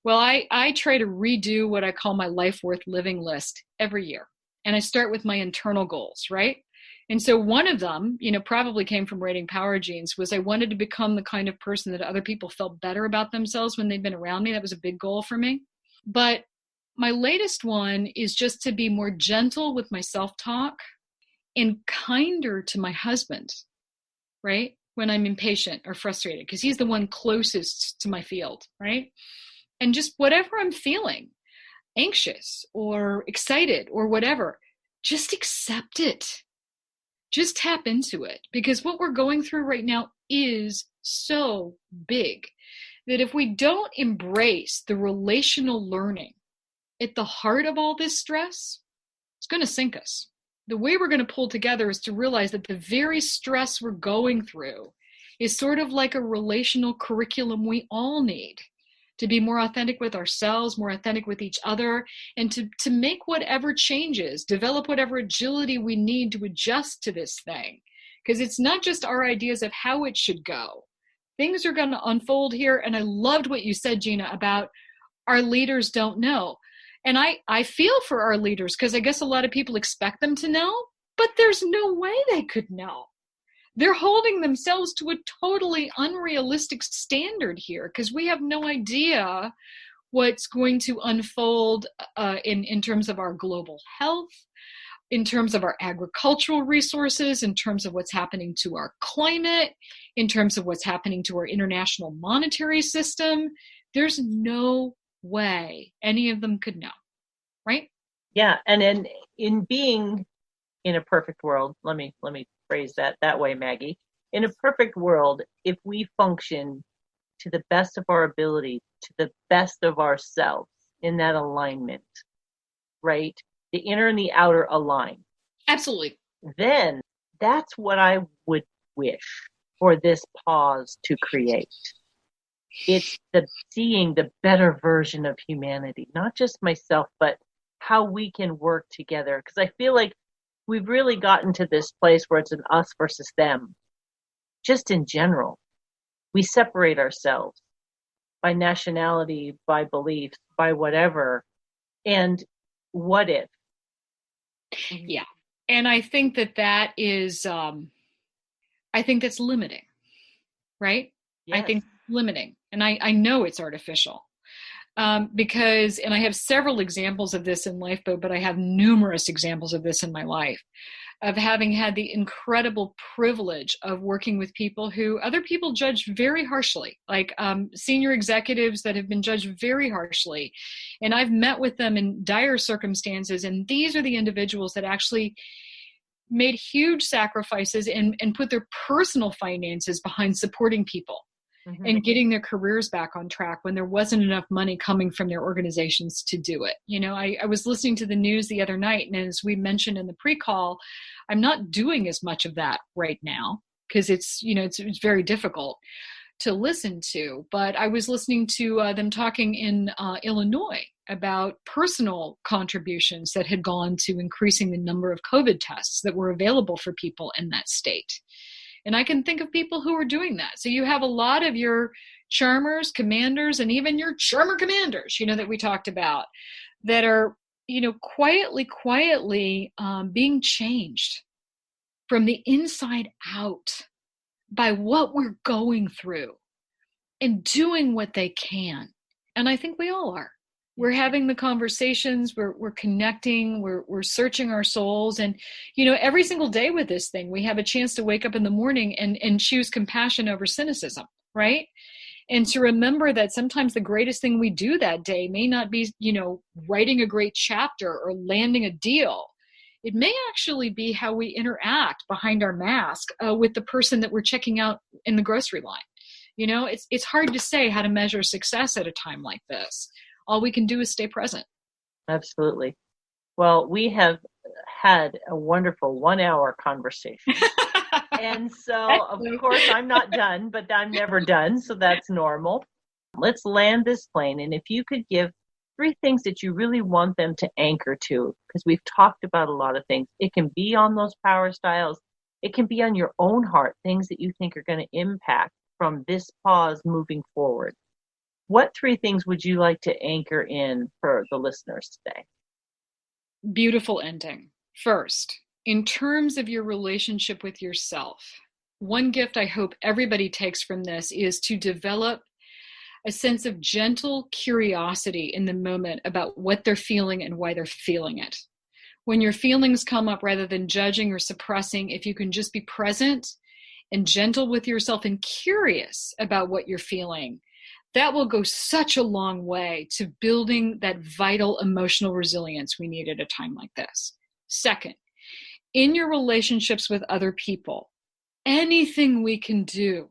Well, I try to redo what I call my life worth living list every year. And I start with my internal goals, right? And so one of them, probably came from reading Power Genes, was I wanted to become the kind of person that other people felt better about themselves when they'd been around me. That was a big goal for me. But my latest one is just to be more gentle with my self-talk and kinder to my husband, right? When I'm impatient or frustrated, because he's the one closest to my field, right? And just whatever I'm feeling, anxious or excited or whatever, just accept it. Just tap into it, because what we're going through right now is so big that if we don't embrace the relational learning at the heart of all this stress, it's going to sink us. The way we're going to pull together is to realize that the very stress we're going through is sort of like a relational curriculum we all need to be more authentic with ourselves, more authentic with each other, and to make whatever changes, develop whatever agility we need to adjust to this thing. Because it's not just our ideas of how it should go. Things are going to unfold here. And I loved what you said, Gina, about our leaders don't know. And I feel for our leaders, because I guess a lot of people expect them to know, but there's no way they could know. They're holding themselves to a totally unrealistic standard here, because we have no idea what's going to unfold in terms of our global health, in terms of our agricultural resources, in terms of what's happening to our climate, in terms of what's happening to our international monetary system. There's no way any of them could know, right? Yeah, and in being in a perfect world, let me phrase that way, Maggie. In a perfect world, if we function to the best of our ability, to the best of ourselves in that alignment, right? The inner and the outer align. Absolutely. Then that's what I would wish for this pause to create. It's the seeing the better version of humanity, not just myself, but how we can work together. Because I feel like we've really gotten to this place where it's an us versus them. Just in general, we separate ourselves by nationality, by beliefs, by whatever. And what if? Yeah. And I think that is, I think that's limiting, right? I Yes. think limiting. And I know it's artificial. Because, and I have several examples of this in Lifeboat, but I have numerous examples of this in my life, of having had the incredible privilege of working with people who other people judge very harshly, like senior executives that have been judged very harshly. And I've met with them in dire circumstances, and these are the individuals that actually made huge sacrifices and put their personal finances behind supporting people and getting their careers back on track when there wasn't enough money coming from their organizations to do it. You know, I was listening to the news the other night, and as we mentioned in the pre-call, I'm not doing as much of that right now because it's, you know, it's very difficult to listen to. But I was listening to them talking in Illinois about personal contributions that had gone to increasing the number of COVID tests that were available for people in that state. And I can think of people who are doing that. So you have a lot of your charmers, commanders, and even your charmer commanders, you know, that we talked about, that are, you know, quietly being changed from the inside out by what we're going through and doing what they can. And I think we all are. We're having the conversations, we're connecting, we're searching our souls. And, you know, every single day with this thing, we have a chance to wake up in the morning and choose compassion over cynicism, right? And to remember that sometimes the greatest thing we do that day may not be, you know, writing a great chapter or landing a deal. It may actually be how we interact behind our mask with the person that we're checking out in the grocery line. You know, it's hard to say how to measure success at a time like this. All we can do is stay present. Absolutely. Well, we have had a wonderful 1 hour conversation. And so, of course, I'm not done, but I'm never done. So that's normal. Let's land this plane. And if you could give 3 things that you really want them to anchor to, because we've talked about a lot of things. It can be on those power styles. It can be on your own heart, things that you think are going to impact from this pause moving forward. What 3 things would you like to anchor in for the listeners today? Beautiful ending. First, in terms of your relationship with yourself, one gift I hope everybody takes from this is to develop a sense of gentle curiosity in the moment about what they're feeling and why they're feeling it. When your feelings come up, rather than judging or suppressing, if you can just be present and gentle with yourself and curious about what you're feeling, that will go such a long way to building that vital emotional resilience we need at a time like this. Second, in your relationships with other people, anything we can do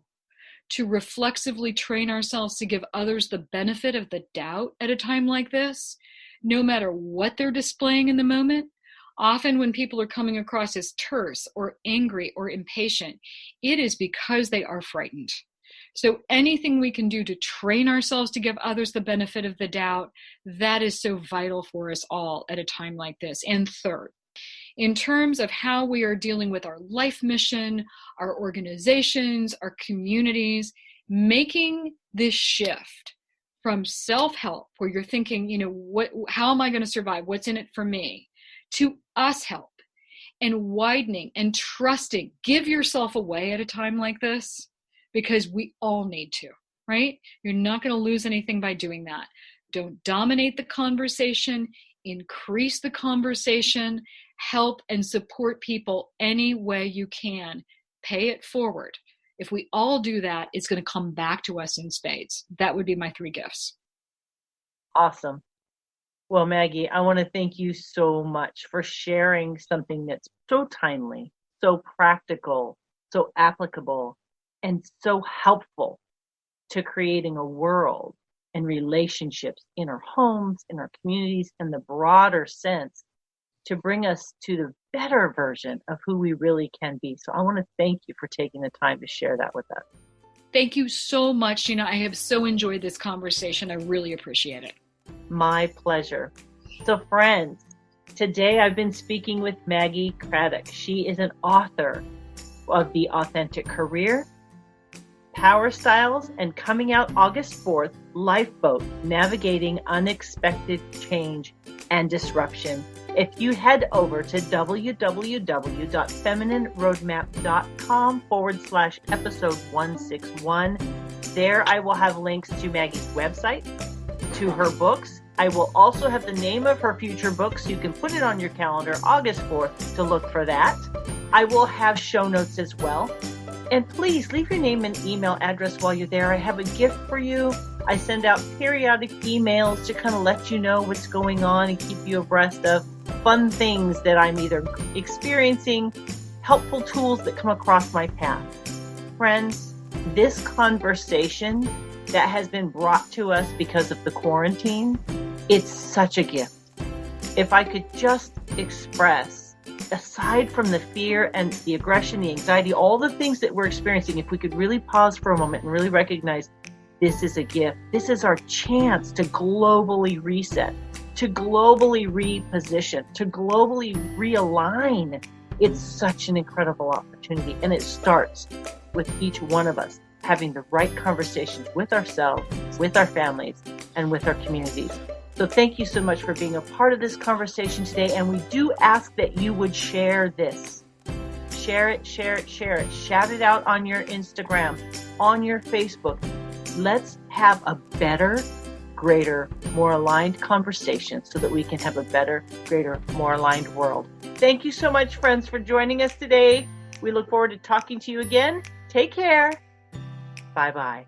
to reflexively train ourselves to give others the benefit of the doubt at a time like this, no matter what they're displaying in the moment. Often when people are coming across as terse or angry or impatient, it is because they are frightened. So anything we can do to train ourselves to give others the benefit of the doubt, that is so vital for us all at a time like this. And third, in terms of how we are dealing with our life mission, our organizations, our communities, making this shift from self-help, where you're thinking, you know, how am I going to survive? What's in it for me? To us help, and widening and trusting. Give yourself away at a time like this, because we all need to, right? You're not going to lose anything by doing that. Don't dominate the conversation, increase the conversation, help and support people any way you can. Pay it forward. If we all do that, it's going to come back to us in spades. That would be my 3 gifts. Awesome. Well, Maggie, I want to thank you so much for sharing something that's so timely, so practical, so applicable, and so helpful to creating a world and relationships in our homes, in our communities, in the broader sense, to bring us to the better version of who we really can be. So I want to thank you for taking the time to share that with us. Thank you so much, Gina. I have so enjoyed this conversation. I really appreciate it. My pleasure. So friends, today I've been speaking with Maggie Craddock. She is an author of The Authentic Career, Power Styles, and coming out August 4th, Lifeboat, Navigating Unexpected Change and Disruption. If you head over to www.feminineroadmap.com/episode 161, there I will have links to Maggie's website, to her books. I will also have the name of her future books, so you can put it on your calendar, August 4th, to look for that. I will have show notes as well. And please leave your name and email address while you're there. I have a gift for you. I send out periodic emails to kind of let you know what's going on and keep you abreast of fun things that I'm either experiencing, helpful tools that come across my path. Friends, this conversation that has been brought to us because of the quarantine, it's such a gift. If I could just express, aside from the fear and the aggression, the anxiety, all the things that we're experiencing, if we could really pause for a moment and really recognize this is a gift. This is our chance to globally reset, to globally reposition, to globally realign. It's such an incredible opportunity. And it starts with each one of us having the right conversations with ourselves, with our families, and with our communities. So thank you so much for being a part of this conversation today. And we do ask that you would share this. Share it, share it, share it. Shout it out on your Instagram, on your Facebook. Let's have a better, greater, more aligned conversation so that we can have a better, greater, more aligned world. Thank you so much, friends, for joining us today. We look forward to talking to you again. Take care. Bye-bye.